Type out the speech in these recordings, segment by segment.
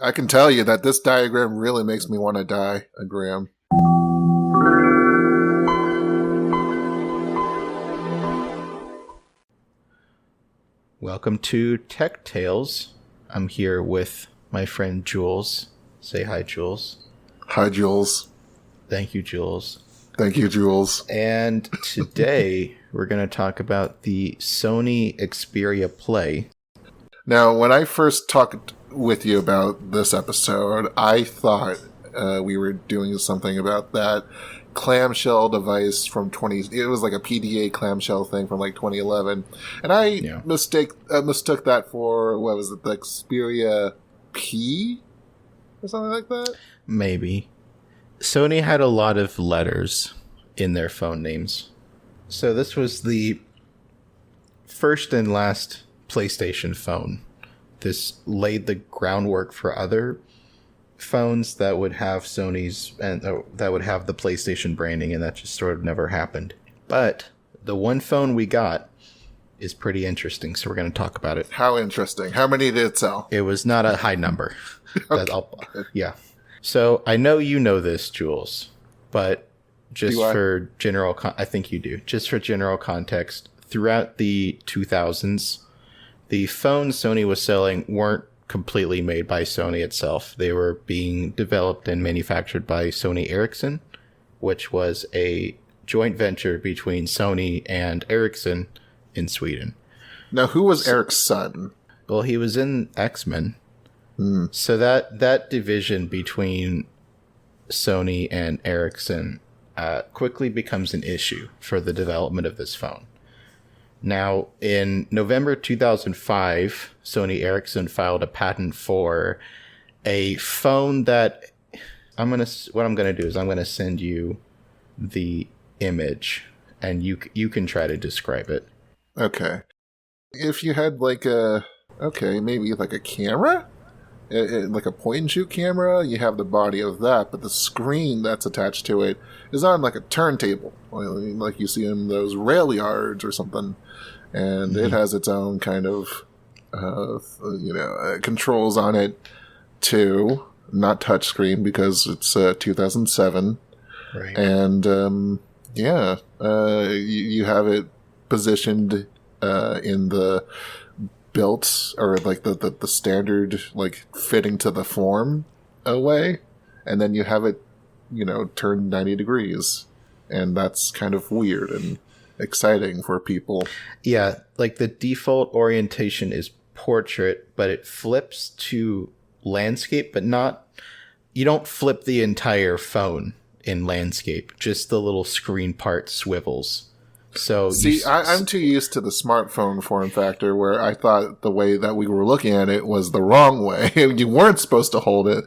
I can tell you that this diagram really makes me want to die, Graham. Welcome to Tech Tales. I'm here with my friend Jules. Say hi, Jules. Hi, Jules. Thank you, Jules. Thank you, Jules. And today we're going to talk about the Sony Xperia Play. Now, when I first talked with you about this episode, I thought we were doing something about that clamshell device from it was like a PDA clamshell thing from like 2011, and I mistook that for, what was it, the Xperia P or something like that? Maybe. Sony had a lot of letters in their phone names. So this was the first and last PlayStation phone. This laid the groundwork for other phones that would have Sony's and that would have the PlayStation branding, and that just sort of never happened. But the one phone we got is pretty interesting, so we're going to talk about it. How interesting? How many did it sell? It was not a high number. Okay. Yeah. So I know you know this, Jules, but just for general, I think you do. Just for general context, throughout the 2000s, the phones Sony was selling weren't completely made by Sony itself. They were being developed and manufactured by Sony Ericsson, which was a joint venture between Sony and Ericsson in Sweden. Now, who was Ericsson? Well, he was in X-Men. So that division between Sony and Ericsson quickly becomes an issue for the development of this phone. Now, in November 2005, Sony Ericsson filed a patent for a phone that what I'm going to do is I'm going to send you the image, and you can try to describe it. Okay. If you had maybe like a camera? Like a point-and-shoot camera, you have the body of that, but the screen that's attached to it is on like a turntable, like you see in those rail yards or something, and it has its own kind of, controls on it too. Not touchscreen because it's 2007, right? And you have it positioned in the built, or like the standard, like fitting to the form way, and then you have it turned 90 degrees, and that's kind of weird and exciting for people. Yeah, like the default orientation is portrait, but it flips to landscape, but you don't flip the entire phone in landscape, just the little screen part swivels. So see, I'm too used to the smartphone form factor, where I thought the way that we were looking at it was the wrong way. You weren't supposed to hold it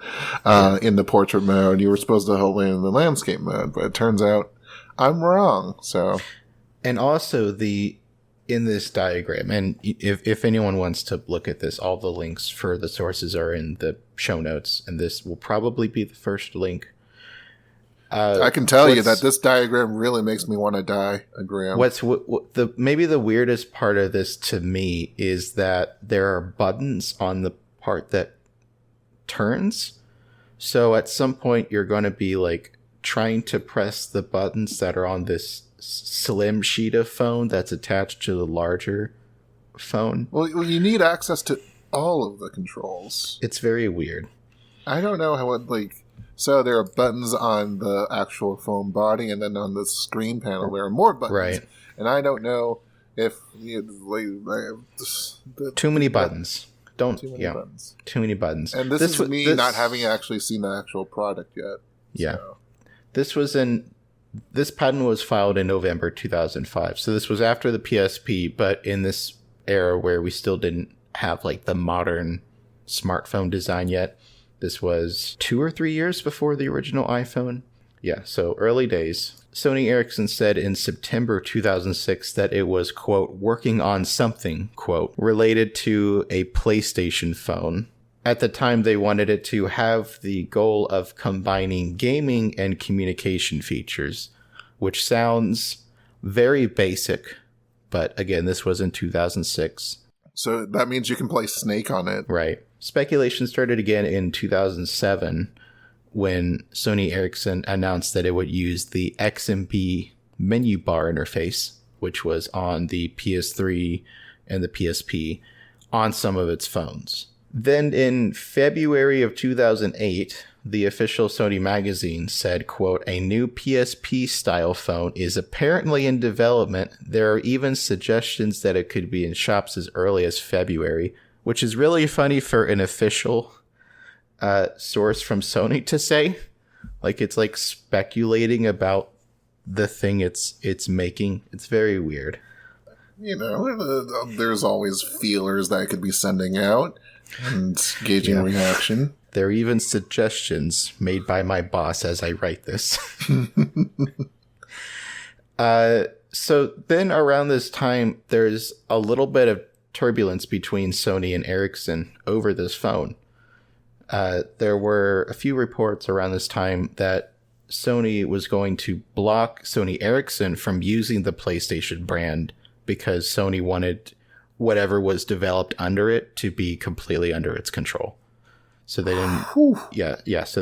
in the portrait mode. You were supposed to hold it in the landscape mode. But it turns out I'm wrong. So, and also in this diagram, and if anyone wants to look at this, all the links for the sources are in the show notes, and this will probably be the first link. I can tell you that this diagram really makes me want to die, Graham. Maybe the weirdest part of this to me is that there are buttons on the part that turns. So at some point you're going to be like trying to press the buttons that are on this slim sheet of phone that's attached to the larger phone. Well, you need access to all of the controls. It's very weird. I don't know how it So there are buttons on the actual phone body, and then on the screen panel there are more buttons. Right. And I don't know if too many buttons. Buttons. Too many buttons. And this is me not having actually seen the actual product yet. Yeah. So. This patent was filed in November 2005. So this was after the PSP, but in this era where we still didn't have like the modern smartphone design yet. This was 2 or 3 years before the original iPhone. Yeah, so early days. Sony Ericsson said in September 2006 that it was, quote, working on something, quote, related to a PlayStation phone. At the time, they wanted it to have the goal of combining gaming and communication features, which sounds very basic. But again, this was in 2006. So that means you can play Snake on it. Right. speculation started again in 2007 when Sony Ericsson announced that it would use the XMB menu bar interface, which was on the PS3 and the PSP, on some of its phones. Then in February of 2008, the official Sony magazine said, quote, "A new PSP style phone is apparently in development. There are even suggestions that it could be in shops as early as February," which is really funny for an official source from Sony to say. Like, it's like speculating about the thing it's making. It's very weird. You know, there's always feelers that it could be sending out and gauging reaction. There are even suggestions made by my boss as I write this. So then around this time, there's a little bit of turbulence between Sony and Ericsson over this phone. There were a few reports around this time that Sony was going to block Sony Ericsson from using the PlayStation brand because Sony wanted whatever was developed under it to be completely under its control. So they didn't, so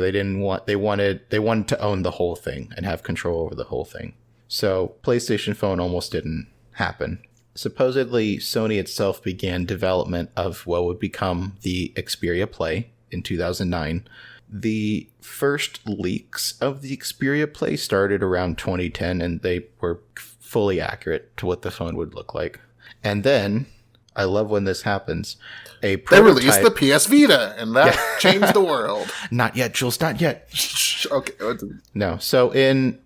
they wanted to own the whole thing and have control over the whole thing. So PlayStation phone almost didn't happen. Supposedly, Sony itself began development of what would become the Xperia Play in 2009. The first leaks of the Xperia Play started around 2010, and they were fully accurate to what the phone would look like. And then, I love when this happens, they released the PS Vita, and that changed the world. Not yet, Jules, not yet. Okay. No. So in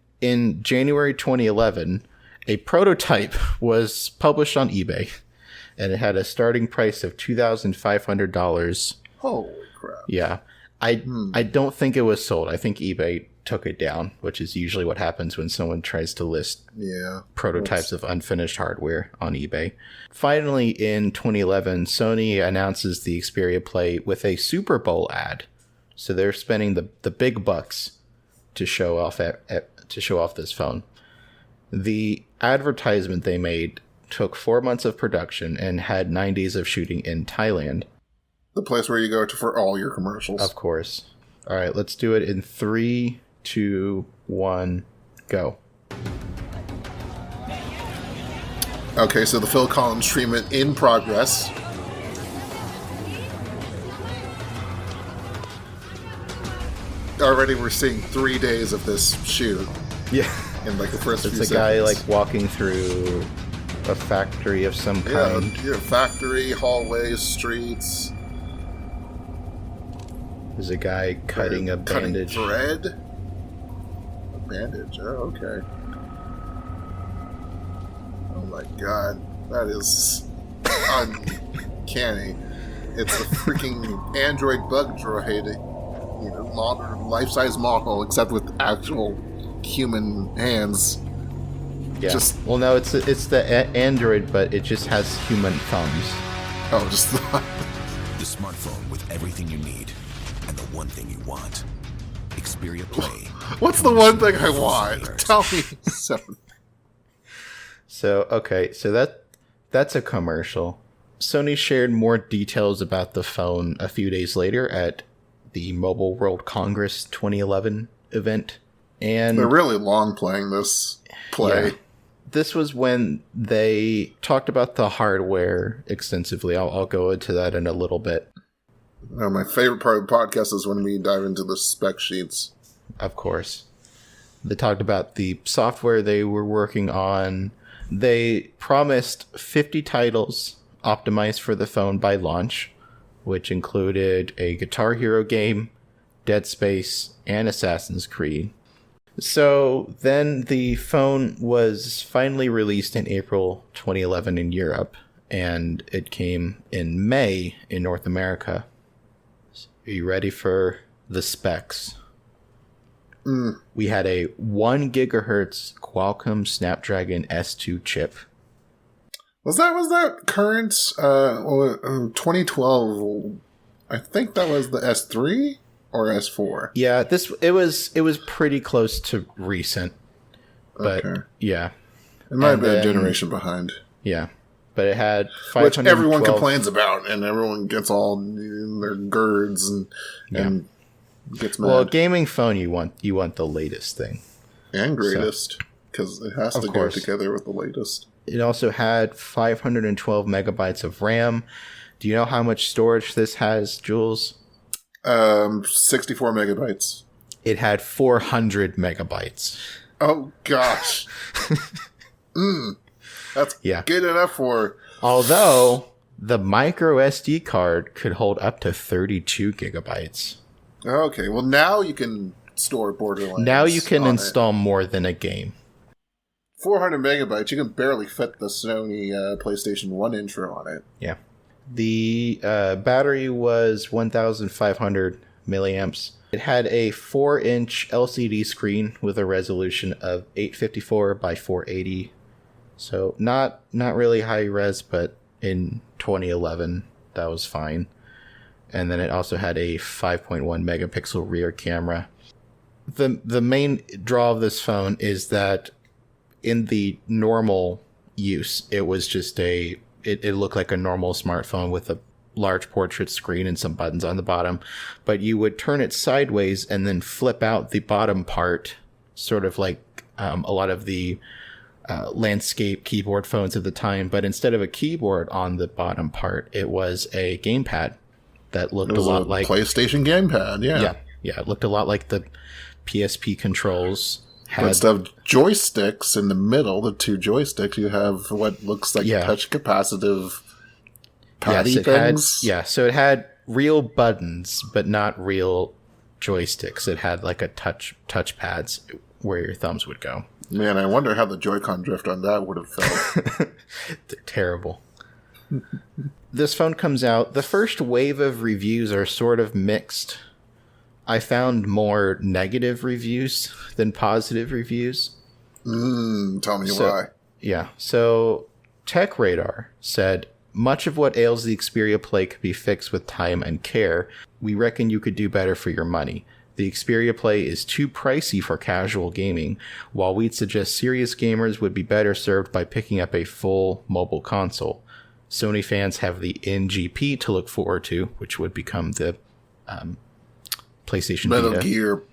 January 2011, a prototype was published on eBay, and it had a starting price of $2,500. Holy crap. Yeah. I don't think it was sold. I think eBay took it down, which is usually what happens when someone tries to list prototypes of unfinished hardware on eBay. Finally, in 2011, Sony announces the Xperia Play with a Super Bowl ad. So they're spending the big bucks to show off this phone. The advertisement they made took 4 months of production and had 9 days of shooting in Thailand. The place where you go to for all your commercials. Of course. All right, let's do it in 3, 2, 1, go. Okay, so the Phil Collins treatment in progress. Already we're seeing 3 days of this shoot. Yeah. In like the first few seconds. It's a guy like walking through a factory of some kind. Yeah, factory, hallways, streets. There's a guy cutting a bandage. Cutting thread? A bandage, oh, okay. Oh my god. That is uncanny. It's a freaking android bug droid. You know, modern life-size model, except with actual human hands. Yeah. Well, no, it's the Android, but it just has human thumbs. Oh, just the smartphone with everything you need and the one thing you want. Xperia Play. What's the one thing I want? Tell me. So that's a commercial. Sony shared more details about the phone a few days later at the Mobile World Congress 2011 event. And they're really long playing this play. Yeah. This was when they talked about the hardware extensively. I'll go into that in a little bit. My favorite part of the podcast is when we dive into the spec sheets. Of course. They talked about the software they were working on. They promised 50 titles optimized for the phone by launch, which included a Guitar Hero game, Dead Space, and Assassin's Creed. So then the phone was finally released in April 2011 in Europe, and it came in May in North America. Are you ready for the specs? We had a 1 gigahertz Qualcomm Snapdragon S2 chip. Was that current 2012? I think that was the S3 or S4. Yeah, it was pretty close to recent. But okay. Yeah. It might have been a generation behind. Yeah. but it had which everyone 512 complains about, and everyone gets all in their girds and gets mad. Well, a gaming phone, you want the latest thing. And greatest, because it has to go together with the latest. It also had 512 megabytes of RAM. Do you know how much storage this has, Jules? 64 megabytes. It had 400 megabytes. Oh, gosh. That's good enough for... Although, the micro SD card could hold up to 32 gigabytes. Okay, well, now you can store Borderlands. Now you can install more than a game. 400 megabytes, you can barely fit the Sony PlayStation 1 intro on it. Yeah. The battery was 1,500 milliamps. It had a 4-inch LCD screen with a resolution of 854 by 480. So not really high res, but in 2011, that was fine. And then it also had a 5.1 megapixel rear camera. The main draw of this phone is that in the normal use, it was just it looked like a normal smartphone with a large portrait screen and some buttons on the bottom. But you would turn it sideways and then flip out the bottom part, sort of like a lot of the landscape keyboard phones of the time. But instead of a keyboard on the bottom part, it was a gamepad that looked a lot like PlayStation gamepad. Yeah, it looked a lot like the PSP controls. But instead of joysticks in the middle, the two joysticks, you have what looks like touch capacitive paddy things. So it had real buttons, but not real joysticks. It had like a touch pads where your thumbs would go. Man, I wonder how the Joy-Con drift on that would have felt. Terrible. This phone comes out. The first wave of reviews are sort of mixed. I found more negative reviews than positive reviews. Tell me why. Yeah. So Tech Radar said, much of what ails the Xperia Play could be fixed with time and care. We reckon you could do better for your money. The Xperia Play is too pricey for casual gaming, while we'd suggest serious gamers would be better served by picking up a full mobile console. Sony fans have the NGP to look forward to, which would become the PlayStation Metal Vita. Gear.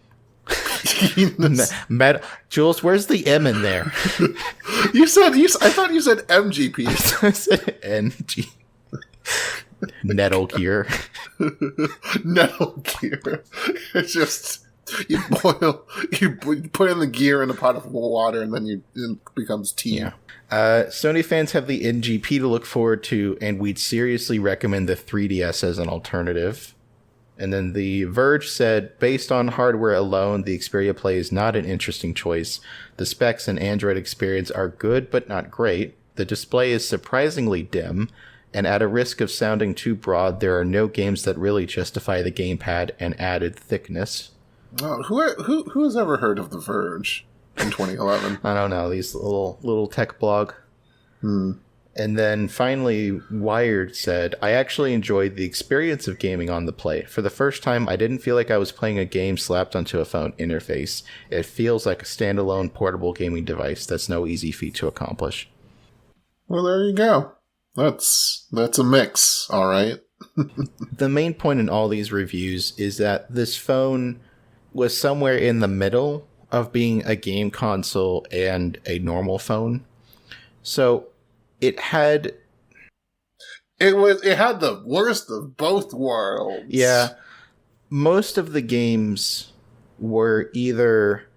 Jules, where's the M in there? I thought you said MGP. I said NG. Metal Gear. Metal Gear. It's just you put in the gear in a pot of water and then it becomes tea. Yeah. Sony fans have the NGP to look forward to, and we'd seriously recommend the 3DS as an alternative. And then The Verge said, based on hardware alone, the Xperia Play is not an interesting choice. The specs and Android experience are good, but not great. The display is surprisingly dim, and at a risk of sounding too broad, there are no games that really justify the gamepad and added thickness. Oh, who has ever heard of The Verge in 2011? I don't know, these little tech blog. And then finally, Wired said, I actually enjoyed the experience of gaming on the Play. For the first time, I didn't feel like I was playing a game slapped onto a phone interface. It feels like a standalone portable gaming device that's no easy feat to accomplish. Well, there you go. That's a mix, all right? The main point in all these reviews is that this phone was somewhere in the middle of being a game console and a normal phone. So it had the worst of both worlds. Yeah. Most of the games were either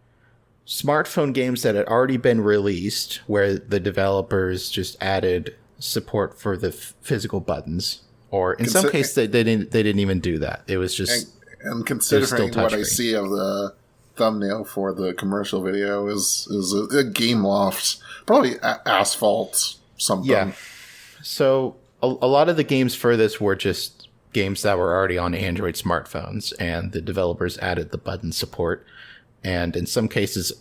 smartphone games that had already been released, where the developers just added support for the physical buttons, or in some cases they didn't even do that. It was just and considering what I see of the thumbnail for the commercial video is a Game Loft, probably Asphalt something. Yeah. So a lot of the games for this were just games that were already on Android smartphones, and the developers added the button support, and in some cases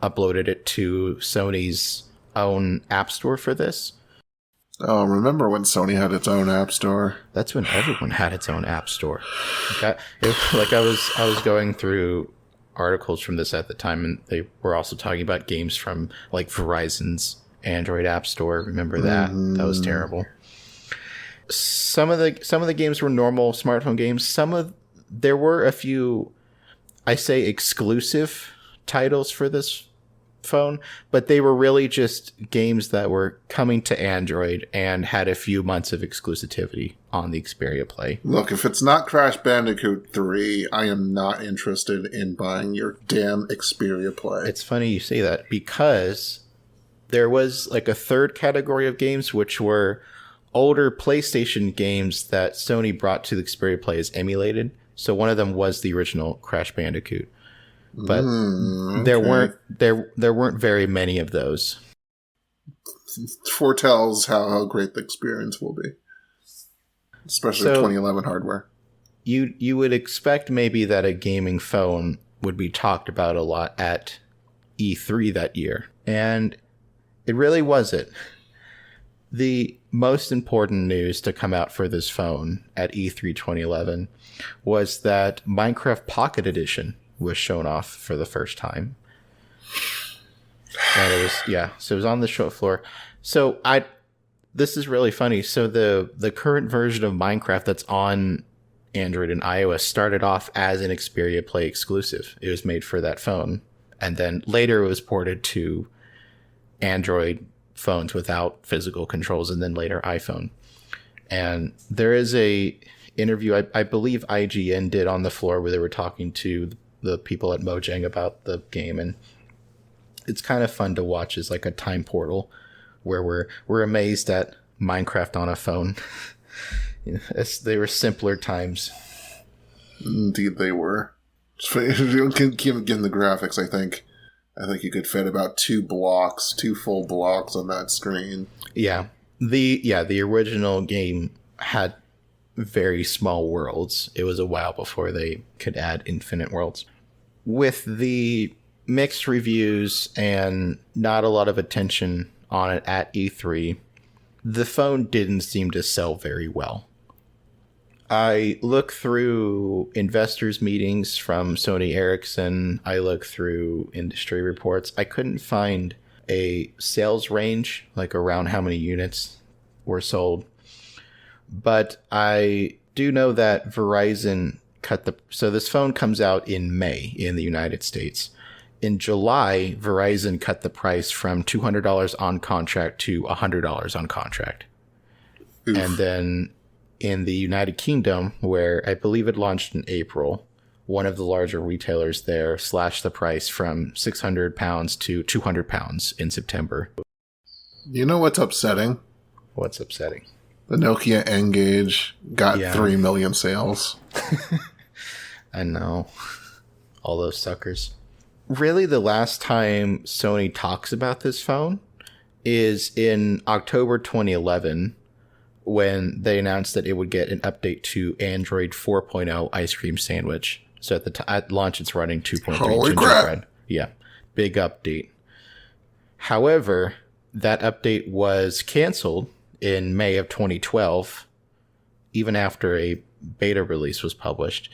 uploaded it to Sony's own app store for this. Oh, remember when Sony had its own app store? That's when everyone had its own app store. I was going through articles from this at the time, and they were also talking about games from like Verizon's Android App Store. Remember that? That was terrible. Some of the games were normal smartphone games. There were a few, I say, exclusive titles for this phone, but they were really just games that were coming to Android and had a few months of exclusivity on the Xperia Play. Look, if it's not Crash Bandicoot 3, I am not interested in buying your damn Xperia Play. It's funny you say that, because there was like a third category of games which were older PlayStation games that Sony brought to the Xperia Play as emulated. So one of them was the original Crash Bandicoot. But there weren't very many of those. Foretells how great the experience will be, especially 2011 hardware. You would expect maybe that a gaming phone would be talked about a lot at E3 that year, and it really wasn't. The most important news to come out for this phone at E3 2011 was that Minecraft Pocket Edition was shown off for the first time. And it was, so it was on the show floor. So this is really funny. So the current version of Minecraft that's on Android and iOS started off as an Xperia Play exclusive. It was made for that phone. And then later it was ported to Android phones without physical controls, and then later iPhone. And there is a interview I believe IGN did on the floor where they were talking to the people at Mojang about the game, and it's kind of fun to watch as like a time portal where we're amazed at Minecraft on a phone. They were simpler times. Indeed they were. Given the graphics, I think you could fit about two full blocks on that screen. Yeah. The original game had very small worlds. It was a while before they could add infinite worlds. With the mixed reviews and not a lot of attention on it at E3, the phone didn't seem to sell very well. I look through investors' meetings from Sony Ericsson. I look through industry reports. I couldn't find a sales range, like around how many units were sold. But I do know that Verizon so this phone comes out in May in the United States. In July, Verizon cut the price from $200 on contract to $100 on contract. Oof. And then in the United Kingdom, where I believe it launched in April, one of the larger retailers there slashed the price from £600 to £200 in September. You know what's upsetting? What's upsetting? The Nokia N-Gage got 3 million sales. I know. All those suckers. Really, the last time Sony talks about this phone is in October 2011, when they announced that it would get an update to Android 4.0 Ice Cream Sandwich. So at launch, it's running 2.3 gingerbread. Yeah, big update. However, that update was canceled in May of 2012, even after a beta release was published.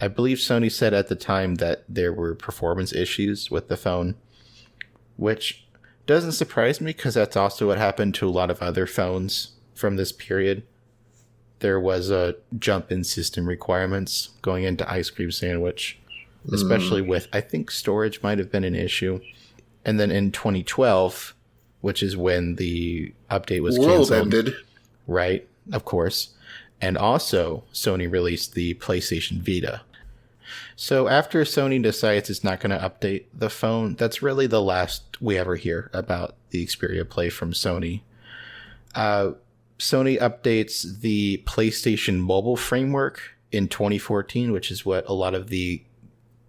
I believe Sony said at the time that there were performance issues with the phone, which doesn't surprise me because that's also what happened to a lot of other phones from this period. There was a jump in system requirements going into Ice Cream Sandwich, especially with, I think storage might have been an issue. And then in 2012, which is when the update was canceled. World ended. Right, of course. And also, Sony released the PlayStation Vita. So after Sony decides it's not going to update the phone, that's really the last we ever hear about the Xperia Play from Sony. Sony updates the PlayStation Mobile framework in 2014, which is what a lot of the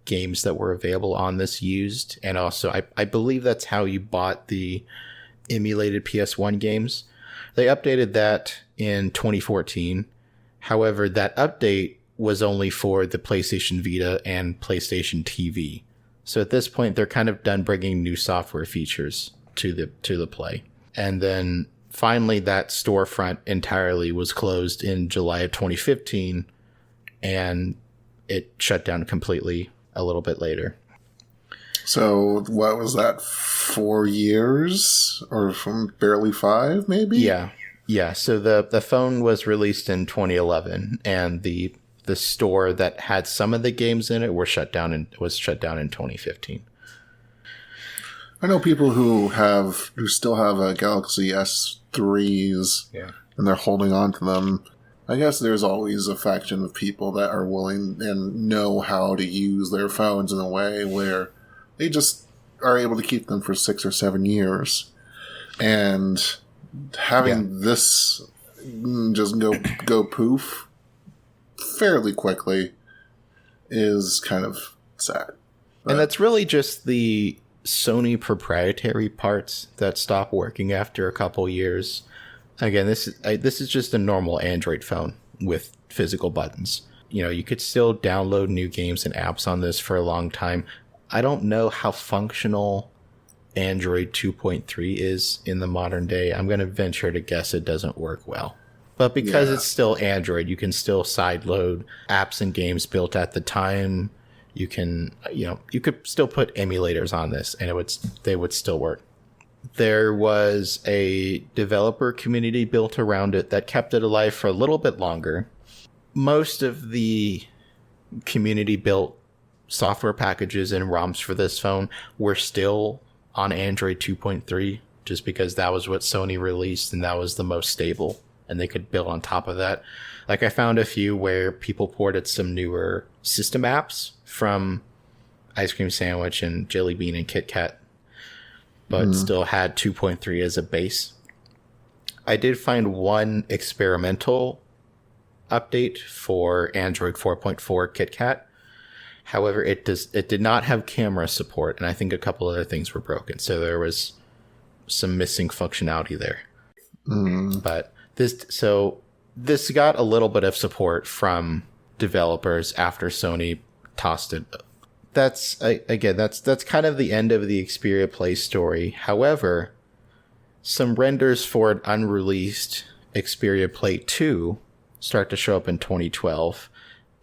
games that were available on this used. And also, I believe that's how you bought the emulated PS1 games. They updated that in 2014. However, that update was only for the PlayStation Vita and PlayStation TV. So at this point, they're kind of done bringing new software features to the Play. And then finally, that storefront entirely was closed in July of 2015, and it shut down completely a little bit later. So what was that? 4 years, or from barely 5, maybe? Yeah. So the phone was released in 2011, and the store that had some of the games in it was shut down in 2015. I know people who still have a Galaxy S3s, and they're holding on to them. I guess there's always a faction of people that are willing and know how to use their phones in a way where they just are able to keep them for 6 or 7 years. And having this just go poof fairly quickly is kind of sad. And that's really just the Sony proprietary parts that stop working after a couple years. Again, this is just a normal Android phone with physical buttons. You know, you could still download new games and apps on this for a long time. I don't know how functional Android 2.3 is in the modern day. I'm going to venture to guess it doesn't work well. But because it's still Android, you can still sideload apps and games built at the time. You can, you could still put emulators on this and they would still work. There was a developer community built around it that kept it alive for a little bit longer. Most of the community built software packages and ROMs for this phone were still on Android 2.3, just because that was what Sony released and that was the most stable, and they could build on top of that. Like, I found a few where people ported some newer system apps from Ice Cream Sandwich and Jelly Bean and Kit Kat, but still had 2.3 as a base. I did find one experimental update for Android 4.4 Kit Kat. However, it did not have camera support, and I think a couple other things were broken. So there was some missing functionality there. But this got a little bit of support from developers after Sony tossed it. That's kind of the end of the Xperia Play story. However, some renders for an unreleased Xperia Play 2 start to show up in 2012,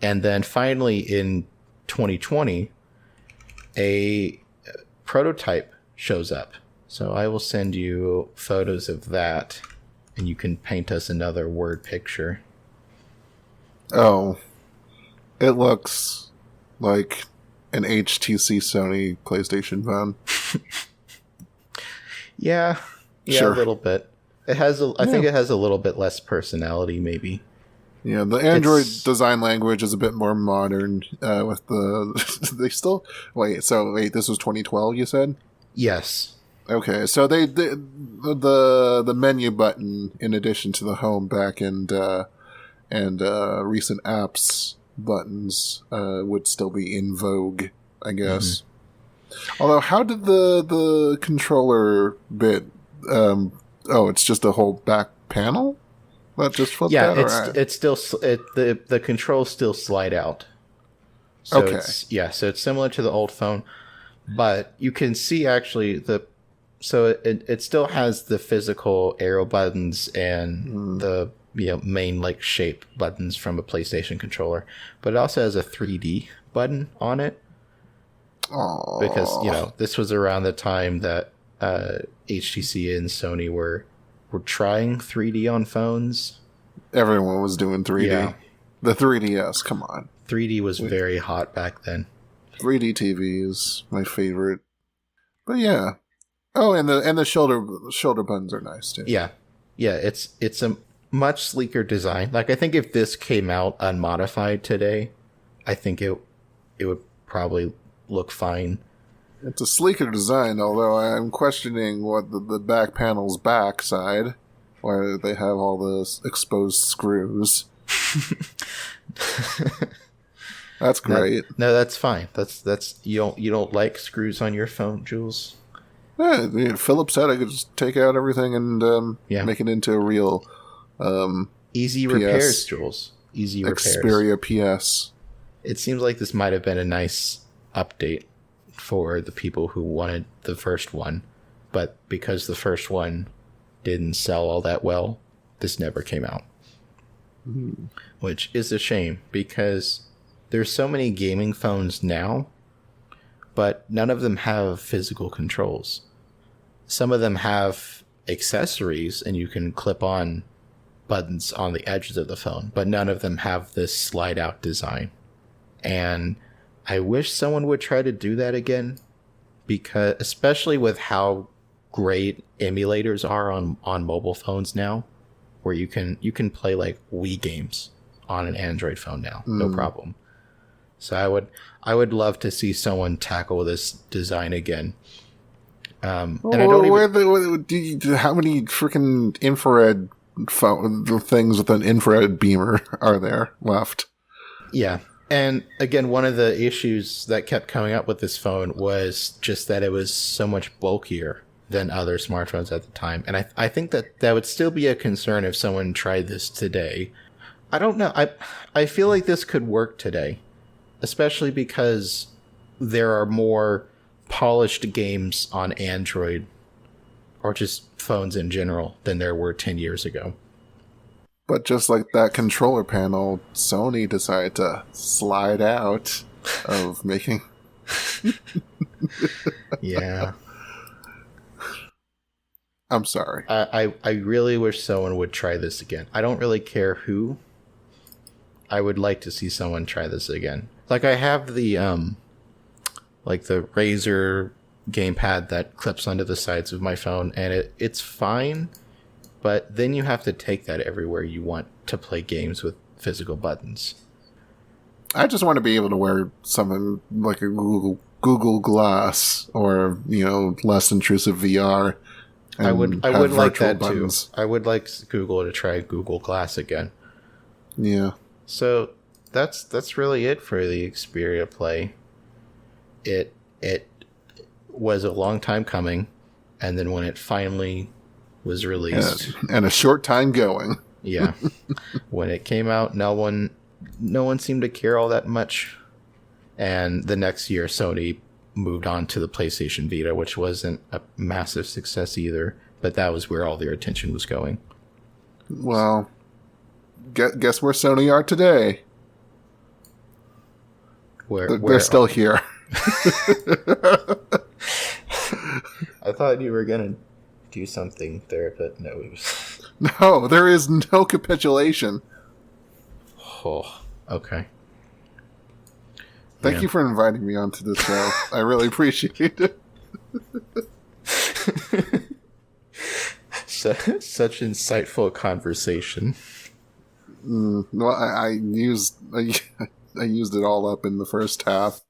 and then finally in 2020, a prototype shows up. So I will send you photos of that, and you can paint us another word picture. Oh, it looks like an HTC Sony PlayStation phone. Yeah, sure. A little bit. It has I think it has a little bit less personality, maybe. Yeah, the Android design language is a bit more modern. With the they still wait. So this was 2012. You said? Yes. Okay, so the menu button, in addition to the home, back and recent apps buttons, would still be in vogue, I guess. Although, how did the controller bit? It's just a whole back panel that just flipped out. Yeah, it's still the controls still slide out. So okay. So it's similar to the old phone, but you can see actually it still has the physical arrow buttons and the main like shape buttons from a PlayStation controller, but it also has a 3D button on it. Aww. Because this was around the time that HTC and Sony were trying 3D on phones. Everyone was doing 3D. Yeah. The 3DS, come on. 3D was very hot back then. 3D TV is my favorite. But yeah. Oh, and the shoulder buttons are nice too. Yeah. Yeah, it's a much sleeker design. Like, I think if this came out unmodified today, I think it would probably look fine. It's a sleeker design, although I'm questioning what the back panel's backside, where they have all the exposed screws. That's great. No, that's fine. That's you don't like screws on your phone, Jules? Yeah, Philip said I could just take out everything and make it into a real easy PS, repairs, Jules. Easy repairs. Xperia PS. It seems like this might have been a nice update for the people who wanted the first one, but because the first one didn't sell all that well, this never came out. Which is a shame, because there's so many gaming phones now but none of them have physical controls. Some of them have accessories, and you can clip on buttons on the edges of the phone, but none of them have this slide-out design. And I wish someone would try to do that again, because especially with how great emulators are on mobile phones now, where you can play like Wii games on an Android phone now, no problem. So I would love to see someone tackle this design again. And I don't how many freaking infrared things with an infrared beamer are there left? Yeah. And again, one of the issues that kept coming up with this phone was just that it was so much bulkier than other smartphones at the time. And I think that would still be a concern if someone tried this today. I don't know. I feel like this could work today, especially because there are more polished games on Android or just phones in general than there were 10 years ago. But just like that controller panel, Sony decided to slide out of making... Yeah. I'm sorry. I really wish someone would try this again. I don't really care who. I would like to see someone try this again. Like I have the the Razer gamepad that clips onto the sides of my phone, and it's fine, but then you have to take that everywhere you want to play games with physical buttons. I just want to be able to wear something like a Google Glass or, less intrusive VR. I would like that buttons. too. I would like Google to try Google Glass again. Yeah. So that's really it for the Xperia Play. It was a long time coming, and then when it finally was released, and a short time going. Yeah. When it came out, no one seemed to care all that much. And the next year, Sony moved on to the PlayStation Vita, which wasn't a massive success either, but that was where all their attention was going. Well, guess where Sony are today? They're still here. I thought you were going to do something there, but no. It was... No, there is no capitulation. Oh, okay. Thank you for inviting me onto this show. I really appreciate it. Such insightful conversation. Well, I used it all up in the first half.